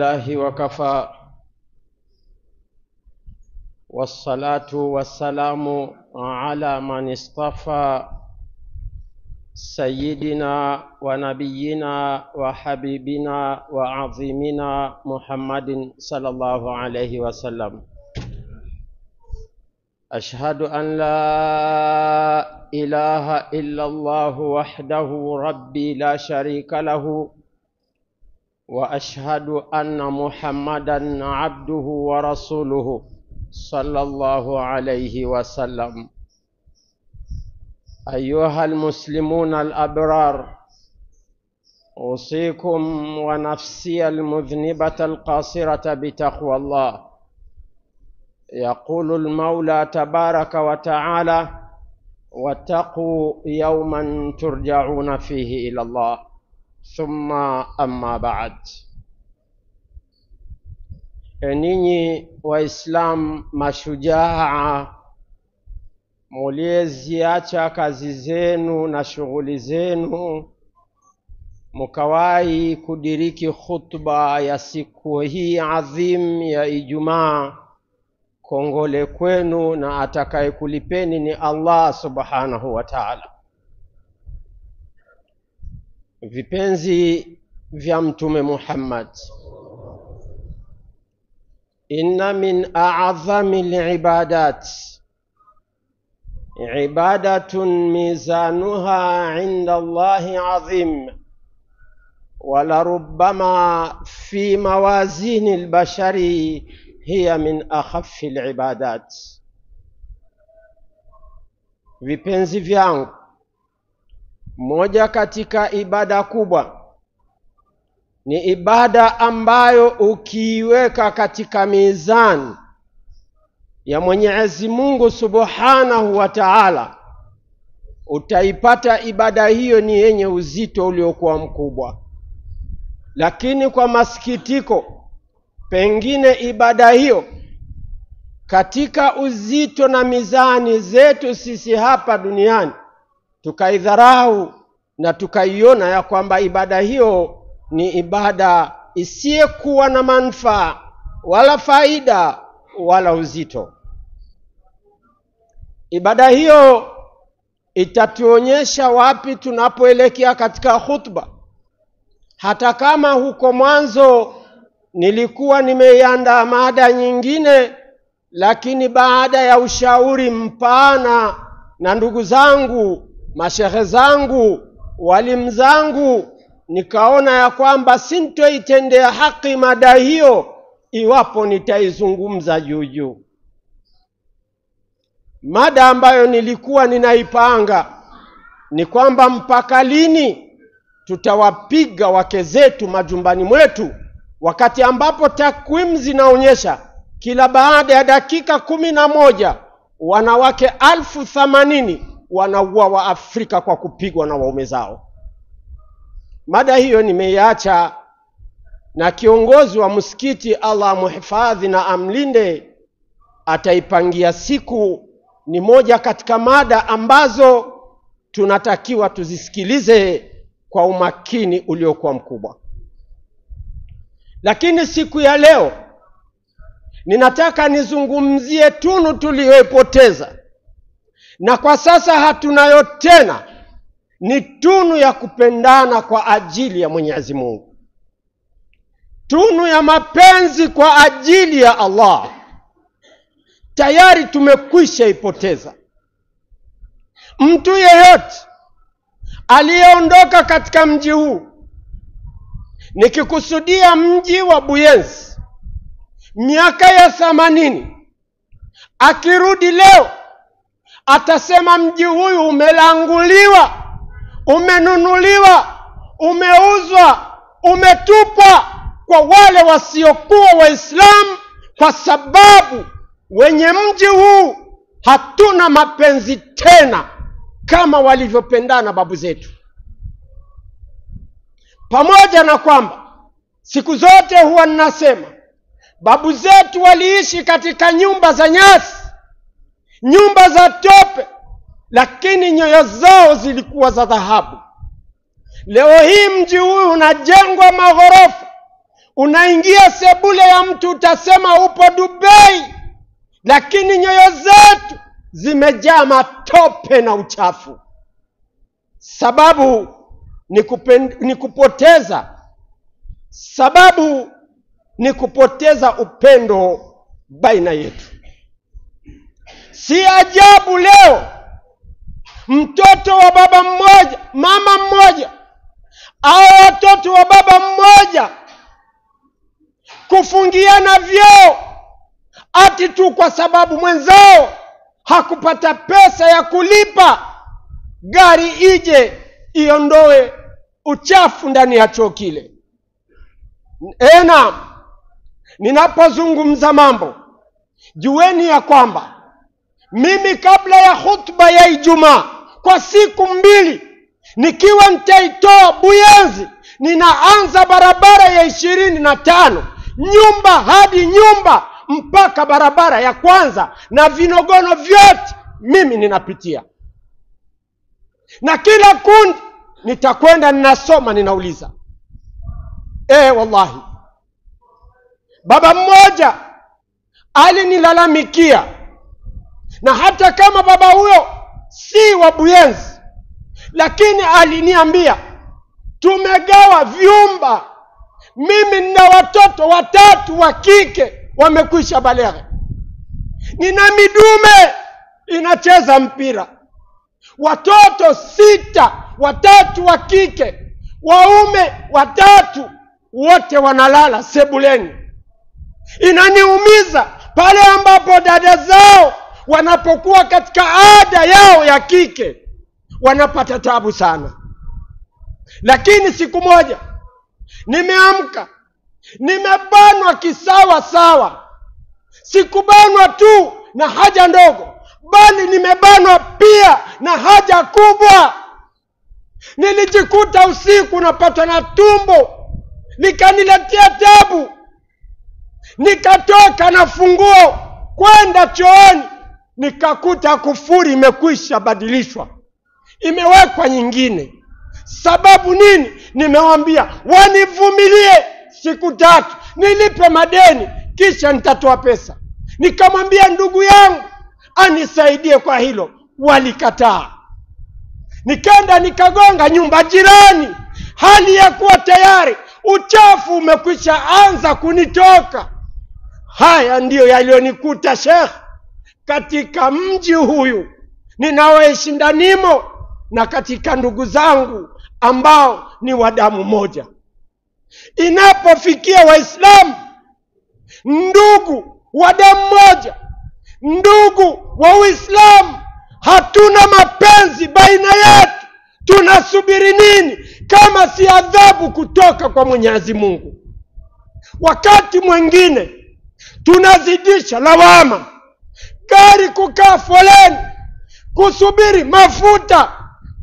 لله وكفى والصلاة والسلام على من اصطفى سيدنا ونبينا وحبيبنا وعظيمنا محمد صلى الله عليه وسلم. أشهد أن لا إله إلا الله وحده ربي لا شريك له، وأشهد أن محمدًا عبده ورسوله صلى الله عليه وسلم. أيها المسلمون الأبرار، أوصيكم ونفسي المذنبة القاصرة بتقوى الله. يقول المولى تبارك وتعالى: واتقوا يوما ترجعون فيه إلى الله، ثم أما بعد. Ninyi Waislamu mashujaa mulieziacha kazi zenu na shughuli zenu mukawai kudiriki khutba ya siku hii adhim ya Ijumaa, kongole kwenu, na atakayekulipeni ni Allah subhanahu wa ta'ala. Vipenzi vya Mtume Muhammad, inna min a'zami al-ibadat ibadatun mizanuha 'inda Allahi 'azim, wa la rubbama fi mawazini al-bashari hiya min akhaffi al-ibadat. Vipenzi vyangu, moja katika ibada kubwa ni ibada ambayo ukiiweka katika mizani ya Mwenyezi Mungu Subhanahu wa Ta'ala, utaipata ibada hiyo ni yenye uzito uliokuwa mkubwa. Lakini kwa masikitiko, pengine ibada hiyo katika uzito na mizani zetu sisi hapa duniani tukaidharau na tukaiona ya kwamba ibada hiyo ni ibada isiyekuwa na manufaa wala faida wala uzito. Ibada hiyo itatuonyesha wapi tunapoelekea katika khutba. Hata kama huko mwanzo nilikuwa nimeiandaa mada nyingine, lakini baada ya ushauri mpana na ndugu zangu, mashehe zangu, walimu zangu, nikaona ya kwamba sintoitendea haki mada hiyo iwapo nitaizungumza juu. Mada ambayo nilikuwa ninaipanga ni kwamba mpaka lini tutawapiga wake zetu majumbani mwetu, wakati ambapo takwimu zinaonyesha kila baada ya dakika 11 wanawake 80,000 wanauawa Afrika kwa kupigwa na waume zao. Mada hiyo nimeiacha, na kiongozi wa msikiti, Allah muhifadhi na amlinde, ataipangia siku. Ni moja katika mada ambazo tunatakiwa tuzisikilize kwa umakini uliokuwa mkubwa. Lakini siku ya leo ninataka nizungumzie tunu tuliyoipoteza, na kwa sasa hatunayo tena. Ni tunu ya kupendana kwa ajili ya Mwenyezi Mungu, tunu ya mapenzi kwa ajili ya Allah. Tayari tumekwisha ipoteza. Mtu yeyote aliyeondoka katika mji huu, nikikusudia mji wa Buyenzi, miaka ya 80, akirudi leo atasema mji huyu umelanguliwa, umenunuliwa, umeuzwa, umetupwa kwa wale wasiokuwa Waislamu, kwa sababu wenye mji huu hatuna mapenzi tena kama walivyopendana babu zetu. Pamoja na kwamba siku zote huwa ninasema babu zetu waliishi katika nyumba za nyasi, nyumba za tope, lakini nyoyo zao zilikuwa za dhahabu. Leo hii mji huu unajengwa maghorofa, Unaingia sebule ya mtu utasema upo Dubai, lakini nyoyo zetu zimejaa matope na uchafu. Sababu ni kupoteza. Sababu ni kupoteza upendo baina yetu. Si ajabu leo mtoto wa baba mmoja, mama mmoja, au watoto wa baba mmoja kufungiana vyoo ati tu kwa sababu mwenzao hakupata pesa ya kulipa gari ije iondoe uchafu ndani ya choo kile. Ninapozungumza mambo, jueni ya kwamba mimi kabla ya hutuba ya Ijumaa kwa siku 2 nikiwa nitaitoa Buyenzi, ninaanza barabara ya 25 nyumba hadi nyumba mpaka barabara ya kwanza, na vinogono vyote mimi ninapitia. Na kila kundi nitakwenda ninasoma, ninauliza. Wallahi, baba mmoja alinilalamikia, na hata kama baba huyo si wa Buyenzi, lakini aliniambia tumegawa vyumba, mimi nina watoto 3 wa kike wamekwisha baleghe, nina midume inacheza mpira, watoto 6, 3 wa kike, waume 3, wote wanalala sebuleni. Inaniumiza pale ambapo dada zao wanapokuwa katika ada yao ya kike wanapata tabu sana. Lakini siku moja nimeamka, nimebanwa kisawa sawa. Sikubanwa tu na haja ndogo, bali nimebanwa pia na haja kubwa. Nilijikuta usiku napata na tumbo likaniletea tabu. Nikatoka na funguo kwenda chooni, nikakuta kufuri imekwisha badilishwa, imewekwa nyingine. Sababu nini? Nimewambia wanivumilie siku 3 nilipe madeni, kisha nitatoa pesa. Nikamwambia ndugu yangu anisaidie kwa hilo, walikataa. Nikaenda nikagonga nyumba jirani, hali ya kuwa tayari uchafu umekwisha anza kunitoka. Haya ndiyo yalionikuta Sheikh katika mji huyu ninaoishi ndanimo, na katika ndugu zangu ambao ni wa damu moja. Inapofikia Waislamu ndugu wa damu moja, ndugu wa Uislamu, hatuna mapenzi baina yetu, tunasubiri nini kama si adhabu kutoka kwa Mwenyezi Mungu? Wakati mwingine tunazidisha lawama, gari kukaa foleni kusubiri mafuta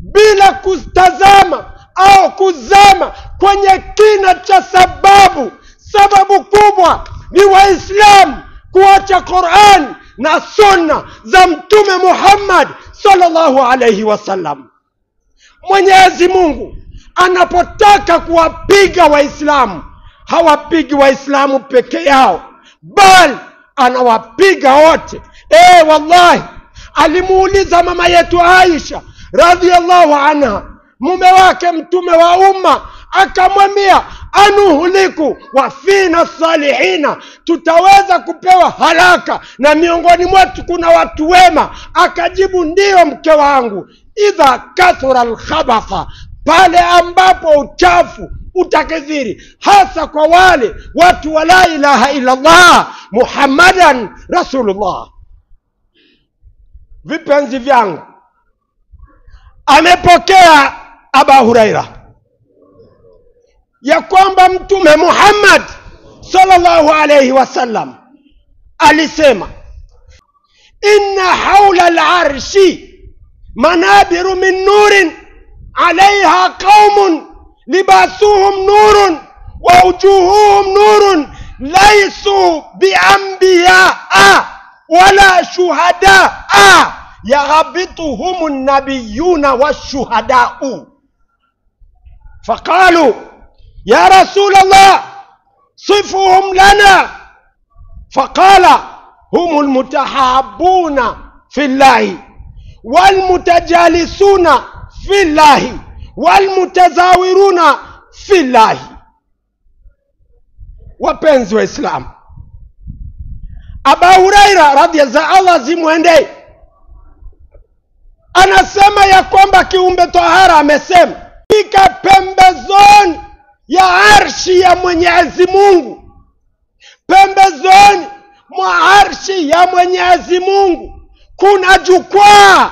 bila kutazama au kuzama kwenye kina cha sababu. Sababu kubwa ni Waislamu kuacha Qur'an na sunna za Mtume Muhammad sallallahu alayhi wasallam. Mwenyezi Mungu anapotaka kuwapiga Waislamu, hawapigi Waislamu peke yao, bali anawapiga wote. Wallahi, alimuuliza mama yetu Aisha radhiallahu anha mume wake mtume wa umma, akamwambia anuhuliku wa fina salihina, tutaweza kupewa haraka na miongoni mwetu kuna watu wema? Akajibu, ndiyo mke wangu, idha kathura alkhabatha, pale ambapo uchafu utakithiri, hasa kwa wale watu wa la ilaha illa Allah Muhammadan Rasulullah. Vipenzi vyangu, amepokea Abu Huraira ya kwamba Mtume Muhammad sallallahu alayhi wasallam alisema, inna hawla al-arshi manabiru min nurin alayha qaumun libasuhum nurun wa wujuhuhum nurun laysu bianbiya'a wala shuhada'a يغبطهم النبيون والشهداء. فقالوا يا رسول الله صفهم لنا. فقال هم المتحابون في الله والمتجالسون في الله والمتزاورون في الله. Wapenzi wa Islam, Abu Huraira radhiyallahu anhu zimwende anasema ya kwamba kiumbe tahara amesema fika pembezoni ya arshi ya Mwenyezi Mungu, pembezoni mwa arshi ya Mwenyezi Mungu kuna jukwaa,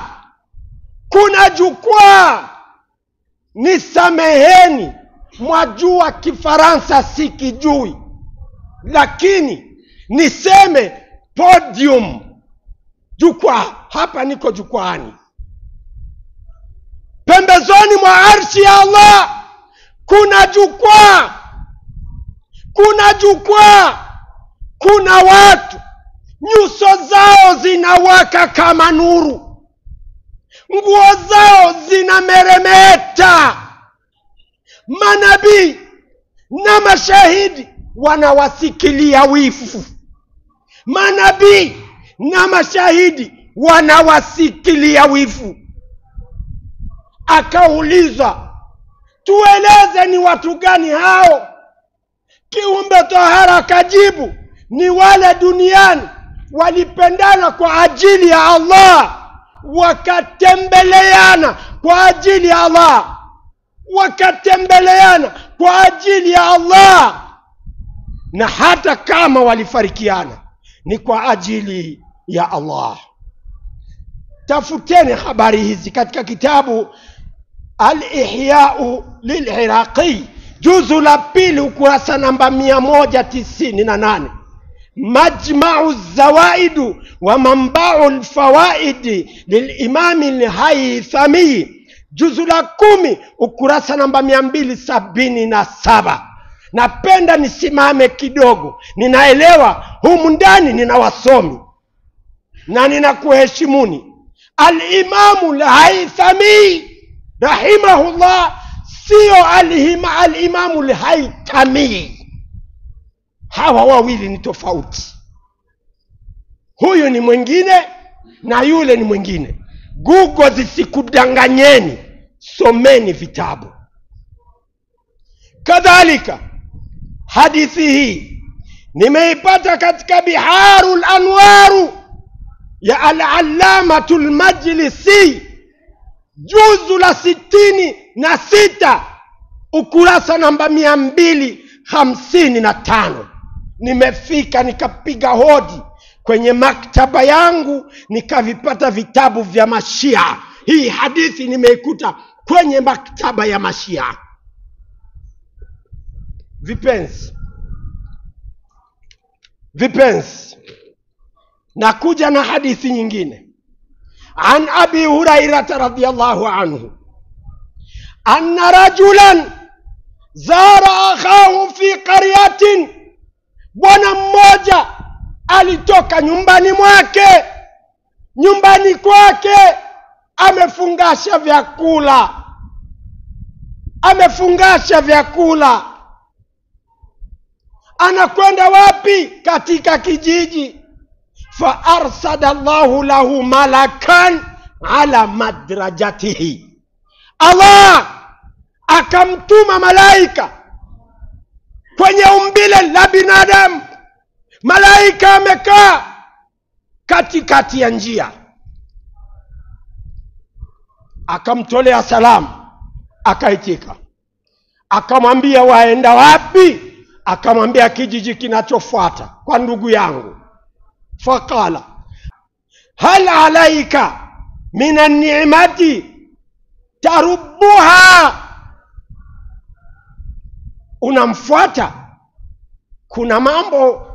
kuna jukwaa. Nisameheni, mwajua Kifaransa sikijui, lakini niseme podium, jukwaa. Hapa niko jukwaani. Pembezoni mwa arshi ya Allah kuna jukwaa, kuna jukwaa. Kuna watu nyuso zao zinawaka kama nuru, nguo zao zinameremeta. Manabii na mashahidi wanawasikilia wifu, manabii na mashahidi wanawasikilia wifu. Akauliza, tueleze ni watu gani hao? Kiumbe tahara kajibu, ni wale duniani walipendana kwa ajili ya Allah, wakatembeleana kwa ajili ya Allah, wakatembeleana kwa ajili ya Allah, na hata kama walifarikiana ni kwa ajili ya Allah. Tafuteni habari hizi katika kitabu Al-Ihya'u lil-Iraqi, juzu la pili, ukurasa namba 198. Majma'u Zawaidu wa Manba'u al-Fawaidi lil-Imam al-Haythami, juzu la 10, ukurasa namba 277. Napenda nisimame kidogo, ninaelewa humu ndani nina wasomi na ninakuheshimuni. Al-Imam al-Haythami rahimahullah, sio al-Imam al-Haythami. Hawa wawili ni tofauti. Huyu ni mwingine na yule ni mwingine. Google zisikudanganyeni, someni vitabu. Kadhalika hadithi hii nimeipata katika Biharul Anwaru ya Al-Allamatul Majlisi, juzu la 66, ukurasa namba 255. Nimefika nikapiga hodi kwenye maktaba yangu, nikavipata vitabu vya Mashia. Hii hadithi nimeikuta kwenye maktaba ya Mashia. Vipenzi, nakuja na hadithi nyingine. An Abi Hurairah radhiyallahu anhu anna rajulan zara akhahu fi qaryatin. Bwana mmoja alitoka nyumbani kwake, amefungasha vyakula. Anakwenda wapi? Katika kijiji. Fa arsada Allahu lahu malakan ala madrajatihi, Allah akamtuma malaika kwenye umbile la binadamu. Malaika amekaa katikati ya njia, akamtolea salamu, akaitika. Akamwambia, waenda wapi? Akamwambia, kijiji kinachofuata kwa ndugu yangu. Faqala hal alaika minan ni'mati tarubbuha, unamfuata, kuna mambo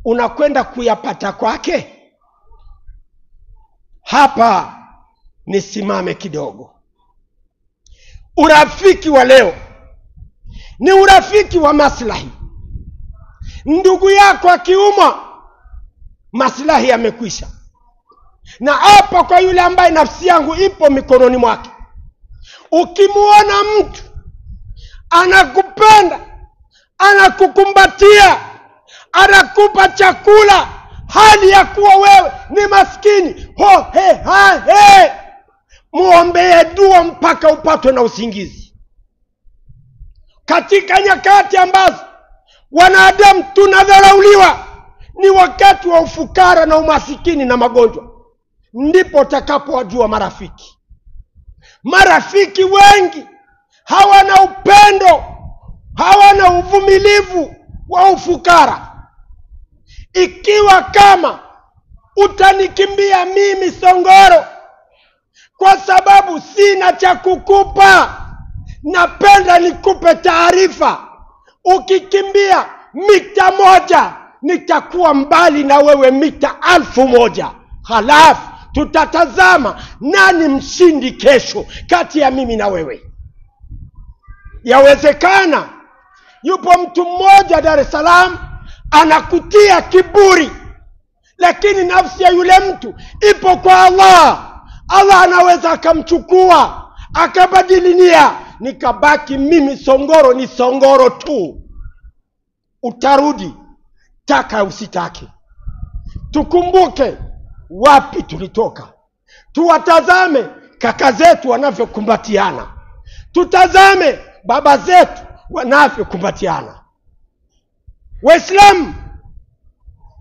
unakwenda kuyapata kwake. Hapa nisimame kidogo. Urafiki wa leo ni urafiki wa maslahi. Ndugu yako akiumwa, maslahi yamekwisha. Na hapa kwa yule ambaye nafsi yangu ipo mikononi mwake, ukimuona mtu anakupenda, anakukumbatia, anakupa chakula, hali ya kuwa wewe ni maskini. Ho he ha he, muombee dua mpaka upatwe na usingizi. Katika nyakati ambazo wanadamu tunadharauliwa ni wakati wa ufukara na umasikini na magonjwa, ndipo utakapowajua marafiki. Marafiki wengi hawana upendo, hawana uvumilivu wa ufukara. Ikiwa kama utanikimbia mimi Songoro kwa sababu sina cha kukupa, napenda nikupe taarifa. Ukikimbia mita 1, nitakuwa mbali na wewe mita 1000. Halafu tutatazama nani mshindi kesho kati ya mimi na wewe. Yawezekana yupo mtu mmoja Dar es Salaam anakutia kiburi, lakini nafsi ya yule mtu ipo kwa Allah. Allah anaweza akamchukua akabadili nia, nikabaki mimi Songoro ni Songoro tu. Utarudi taka usitake. Tukumbuke wapi tulitoka, tuwatazame kaka zetu wanavyokumbatiana, tutazame baba zetu wanavyokumbatiana. Waislamu,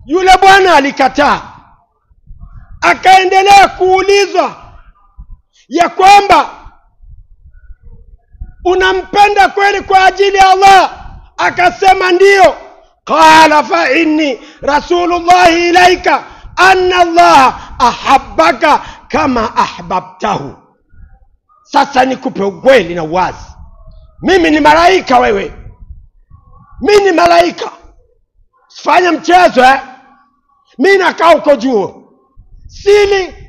yule bwana alikataa, akaendelea kuulizwa ya kwamba unampenda kweli kwa ajili ya Allah? Akasema ndio. Qala fa inni rasulullah ilaika anna Allah ahabbaka kama ahbabtahu. Sasa nikupe ukweli na uwazi, mimi ni malaika wewe, mimi ni malaika. Sifanya mchezo mimi nakaa uko juu,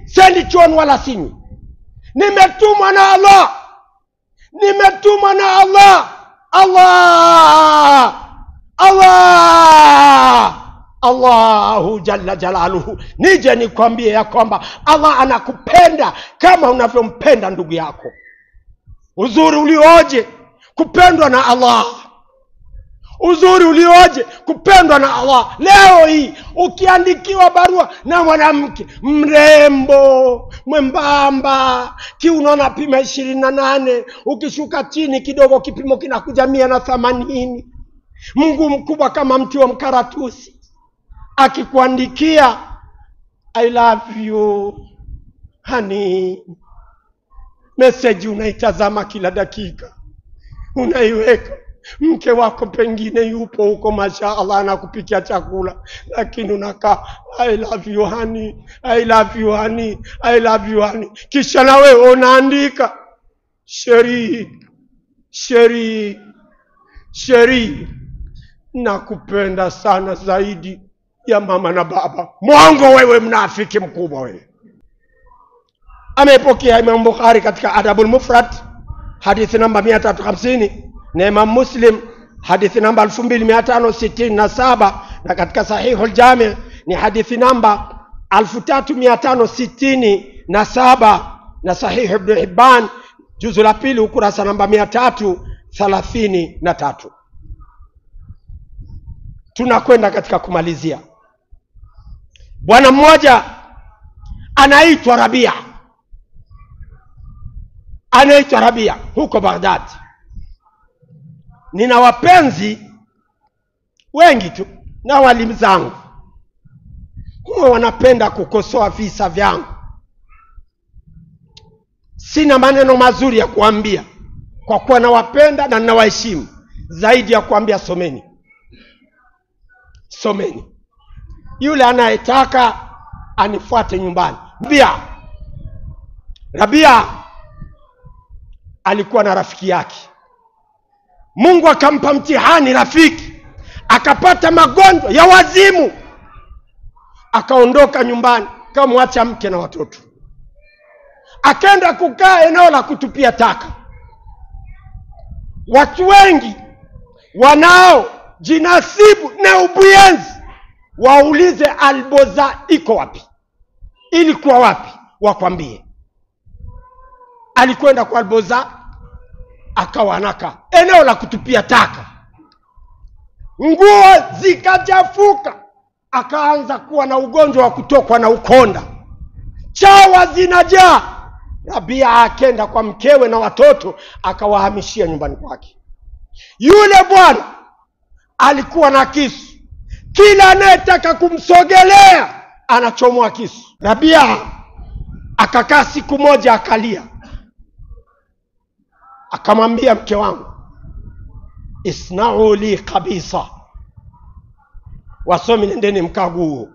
sendi chuoni wala sini. Nimetumwa na Allah, nimetumwa na Allah. Allahu jalla jalaluhu, nije nikwambie ya kwamba Allah anakupenda kama unavyompenda ndugu yako. Uzuri ulioje kupendwa na Allah, uzuri ulioje kupendwa na Allah. Leo hii ukiandikiwa barua na mwanamke mrembo, mwembamba, kiuno na pima 28, ukishuka chini kidogo kipimo kinakuja 180, Mungu mkubwa kama mti wa mkaratusi, akikuandikia I love you honey, message unaitazama kila dakika, unaiweka. Mke wako pengine yupo huko mashaallah anakupikia chakula, lakini unakaa I love you honey, I love you honey, I love you honey. Kisha na wewe unaandika Sheri, nakupenda sana zaidi ya mama na baba. Mwongo wewe, mnafiki mkubwa wewe. Amepokea Imam Bukhari katika Adabul Mufrad hadithi namba 350, na Imam Muslim hadithi namba 2567, na katika Sahihul Jami' ni hadithi namba 3567, na Sahih Ibn Hibban juzu la 2 ukurasa namba 333. Tunakwenda katika kumalizia. Bwana mmoja anaitwa Rabia, huko Baghdad. Nina wapenzi wengi tu na walimu zangu, huwa wanapenda kukosoa visa vyangu. Sina maneno mazuri ya kuambia kwa kuwa nawapenda na ninawaheshimu, zaidi ya kuambia someni. Yule anayetaka anifuate nyumbani. Rabia alikuwa na rafiki yake. Mungu akampa mtihani rafiki, akapata magonjwa ya wazimu, akaondoka nyumbani, kamwacha mke na watoto, akaenda kukaa eneo la kutupia taka. Watu wengi wanao jinasibu na ubuyenzi waulize Alboza iko wapi, ilikuwa wapi, wakwambie. Alikwenda kwa Alboza, akawa anaka eneo la kutupia taka. nguo zikachafuka, akaanza kuwa na ugonjwa wa kutokwa na ukonda, chawa zinajaa. Rabia akenda kwa mkewe na watoto, akawahamishia nyumbani kwake. Yule bwana alikuwa na kisu, kila anayetaka kumsogelea anachomwa kisu. Rabia akakaa siku moja akalia, akamwambia mke wangu, isna'u li qabisa, wasomi nendeni mkaguo,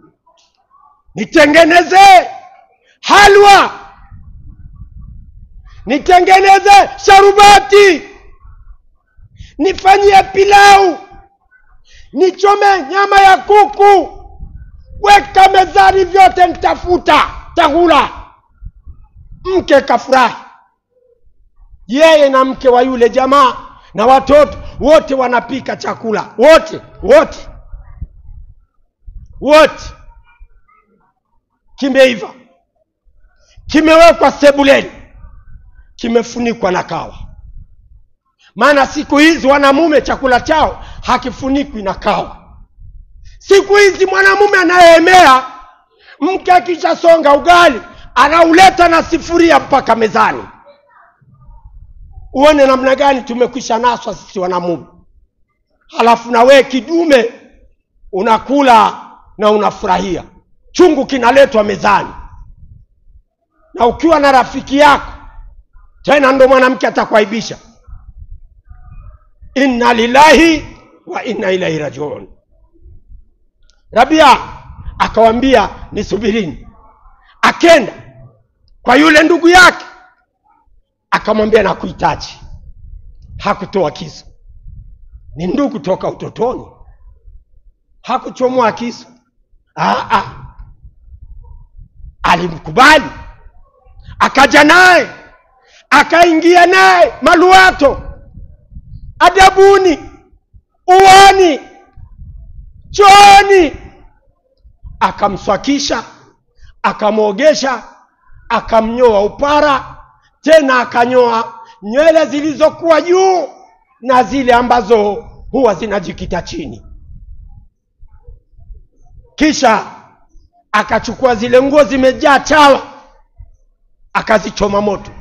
nitengeneze halwa, nitengeneze sharubati, nifanyie pilau, nichome nyama ya kuku, weka mezani, vyote nitafuta, takula. Mke kafurahi, yeye na mke wa yule jamaa na watoto wote wanapika chakula, wote kimeiva, kimewekwa sebuleni, kimefunikwa na kawa. Maana siku hizi wanamume chakula chao hakifunikwi na kawa. Siku hizi mwanamume anayeemea, mke akishasonga ugali anauleta na sifuria mpaka mezani. Uone namna gani tumekwisha naswa sisi wanamume. Halafu na wewe kidume unakula na unafurahia, chungu kinaletwa mezani. Na ukiwa na rafiki yako tena, ndo mwanamke atakuaibisha. Inna lillahi wa inna ilaihi rajiun. Rabia akawambia nisubirini. Akenda kwa yule ndugu yake, akamwambia nakuhitaji. Hakutoa kisu, ni ndugu toka utotoni, hakuchomoa kisu. Alimkubali, akaja naye, akaingia naye maluato, adabuni, uani, chooni, akamswakisha, akamwogesha, akamnyoa upara, tena akanyoa nywele zilizokuwa juu na zile ambazo huwa zinajikita chini. Kisha akachukua zile nguo zimejaa chawa, akazichoma moto,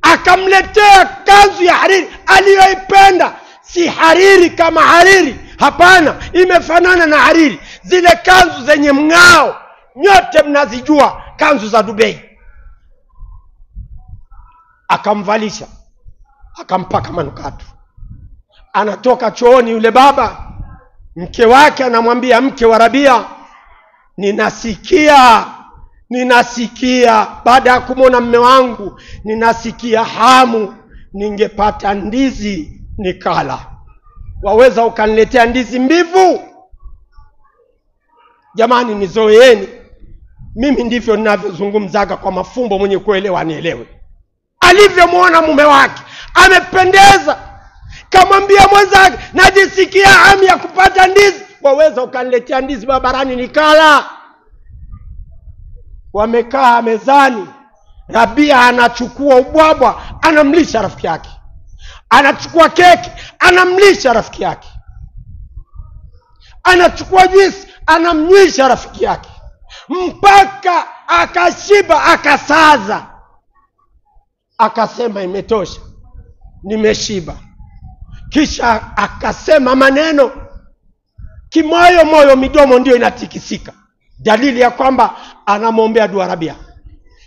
akamletea kanzu ya hariri aliyoipenda. Si hariri kama hariri, hapana, imefanana na hariri, zile kanzu zenye mng'ao, nyote mnazijua, kanzu za Dubai. Akamvalisha, akampaka manukato. Anatoka chooni yule baba, mke wake anamwambia, mke wa Rabia, ninasikia baada ya kumwona mme wangu, ninasikia hamu, ningepata ndizi nikala. Waweza ukaniletea ndizi mbivu? Jamani, nizoeeni, mimi ndivyo ninavyozungumzaga kwa mafumbo, mwenye kuelewa anielewe. Alivyomwona mume wake amependeza, kamwambia mwenzake, najisikia hamu ya kupata ndizi, waweza ukaniletea ndizi barabarani nikala. Wamekaa mezani, Rabia anachukua ubwabwa anamlisha rafiki yake, anachukua keki anamlisha rafiki yake, anachukua juisi anamnywisha rafiki yake, mpaka akashiba, akasaza, akasema imetosha, nimeshiba. Kisha akasema maneno kimoyo moyo, midomo ndio inatikisika, dalili ya kwamba anamwombea dua Rabia.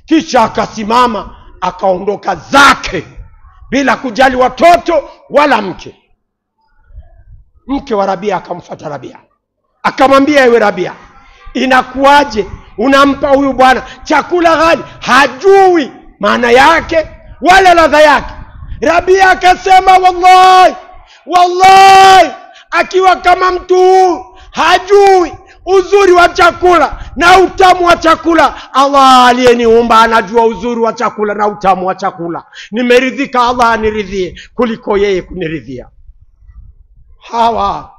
Kisha akasimama akaondoka zake bila kujali watoto wala mke. Mke wa Rabia akamfuata Rabia, akamwambia, ewe Rabia, inakuaje unampa huyu bwana chakula ghali, hajui maana yake wala ladha yake? Rabia akasema, wallahi akiwa kama mtu hajui uzuri wa chakula na utamu wa chakula, Allah aliyeniumba anajua uzuri wa chakula na utamu wa chakula. Nimeridhika Allah aniridhie kuliko yeye kuniridhia. Hawa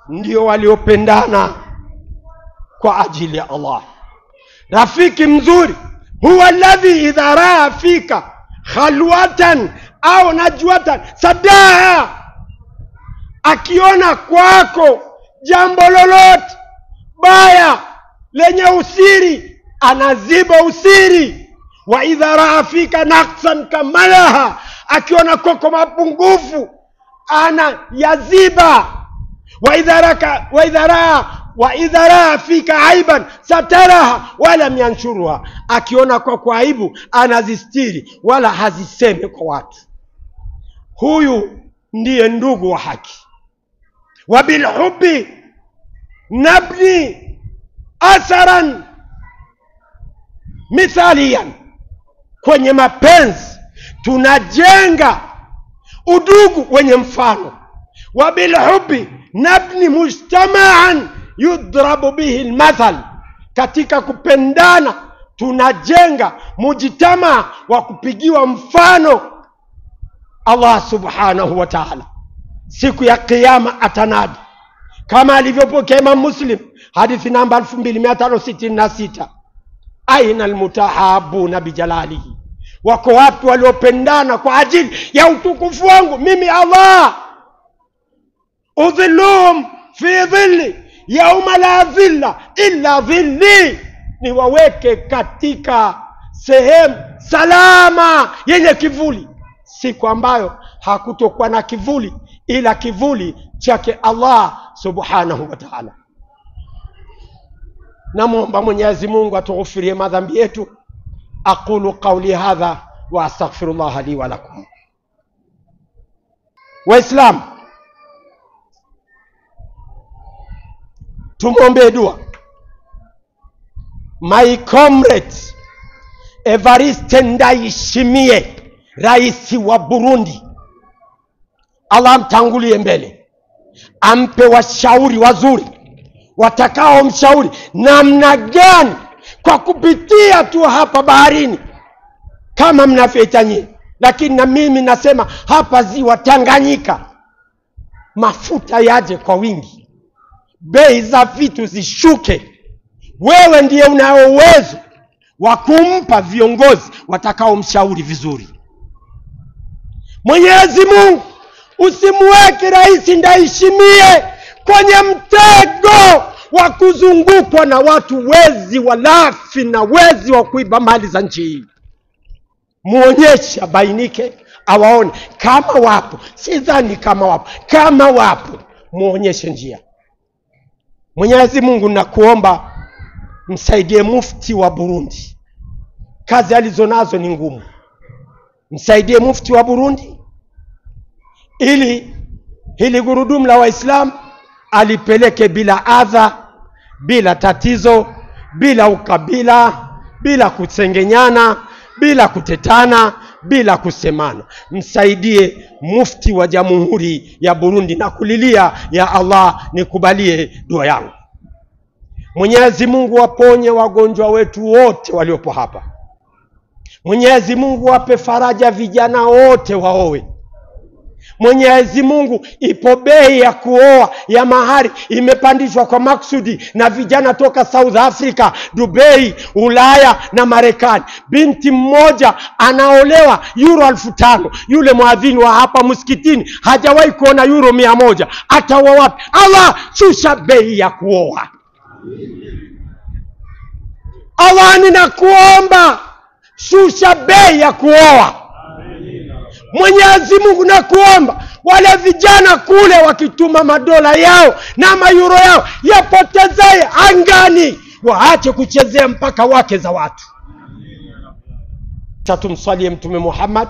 ndio waliopendana kwa ajili ya Allah. Rafiki mzuri huwa alladhi idha raa fika khalwatan au najwatan sadaha, akiona kwako jambo lolote baya lenye usiri, anaziba usiri. Wa idha raa fika naqsan kamalaha, akiona kwako mapungufu ana yaziba. Wa idha raa fika aiban sataraha wala yanshurha, akiona kwako aibu anazistiri wala haziseme kwa watu. Huyu ndiye ndugu wa haki. Wa bil hubbi nabni asaran mithaliyan, kwenye mapenzi tunajenga udugu wenye mfano. Wa bil hubbi nabni mujtama'an yudrabu bihi almathal, katika kupendana tunajenga mujtama wa kupigiwa mfano. Allah subhanahu wa ta'ala siku ya kiyama atanadi, kama alivyopokea Imam Muslim hadithi namba 2566, aina almutahabuna bijalalihi, wako watu waliopendana kwa ajili ya utukufu wangu mimi Allah. udhilluhum fi dhilli yauma la dhilla illa dhilli, ni waweke katika sehemu salama yenye kivuli, siku ambayo hakutokuwa na kivuli ila kivuli chake Allah subhanahu wa ta'ala. Namuomba Mwenyezi Mungu atughufirie madhambi yetu. Aqulu qawli hadha wa astaghfirullah li wa lakum. Waislam, tumombe dua my comrade Evariste Ndayishimiye, rais wa Burundi. Allah mtangulie mbele, ampe washauri wazuri watakao mshauri namna gani kwa kupitia tu hapa baharini kama mnavyoitanyia. Lakini na mimi nasema hapa ziwa Tanganyika mafuta yaje kwa wingi, bei za vitu zishuke. Wewe ndiye unao uwezo wa kumpa viongozi watakao mshauri vizuri. Mwenyezi Mungu usimweke Rais Ndayishimiye kwenye mtego wa kuzungukwa na watu wezi walafi na wezi wa kuiba mali za nchi hii. Muonyeshe, abainike, awaone kama wapo. Sidhani kama wapo. Kama wapo, muonyeshe njia. Mwenyezi Mungu nakuomba msaidie mufti wa Burundi, kazi alizonazo ni ngumu. Msaidie mufti wa Burundi ili hili gurudumu la Waislamu alipeleke bila adha, bila tatizo, bila ukabila, bila kusengenyana, bila kutetana, bila kusemana. Msaidie mufti wa Jamhuri ya Burundi na kulilia, ya Allah nikubalie dua yangu. Mwenyezi Mungu waponye wagonjwa wetu wote waliopo hapa. Mwenyezi Mungu wape faraja vijana wote waowe. Mwenyezi Mungu ipo bei ya kuoa ya mahari imepandishwa kwa maksudi na vijana toka South Africa, Dubai, Ulaya na Marekani. Binti mmoja anaolewa euro 5,000. Yule muadhini wa hapa msikitini hajawahi kuona euro 100. Ataoa wapi? Allah, shusha bei ya kuoa. Allah, ninakuomba shusha bei ya kuoa. Mwenyezi Mungu nakuomba wale vijana kule wakituma madola yao na mayuro yao yapotezee angani, waache kuchezea mpaka wake za watu. Tumsalie Mtume Muhammad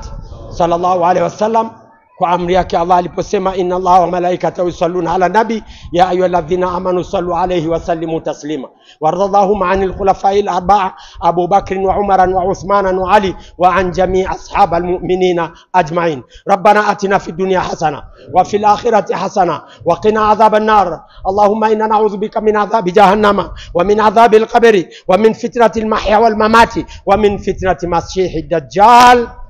sallallahu alaihi wasallam kwa amri yake Allah aliposema, inna Allaha wa malaikatahu yusalluna ala nabi ya ayyuhalladhina amanu sallu alayhi wa sallimu taslima. Waradallahu anil khulafa'il arba'a Abu Bakr wa Umar wa Uthman wa Ali wa an jami' ashabil mu'minina ajma'in. Rabbana atina fid dunya hasana wa fil akhirati hasana wa qina adhaban nar. Allahumma inna na'udhu bika min adhabi jahannama wa min adhabil qabri wa min fitnatil mahya wal mamati wa min fitnati masiihid dajjal.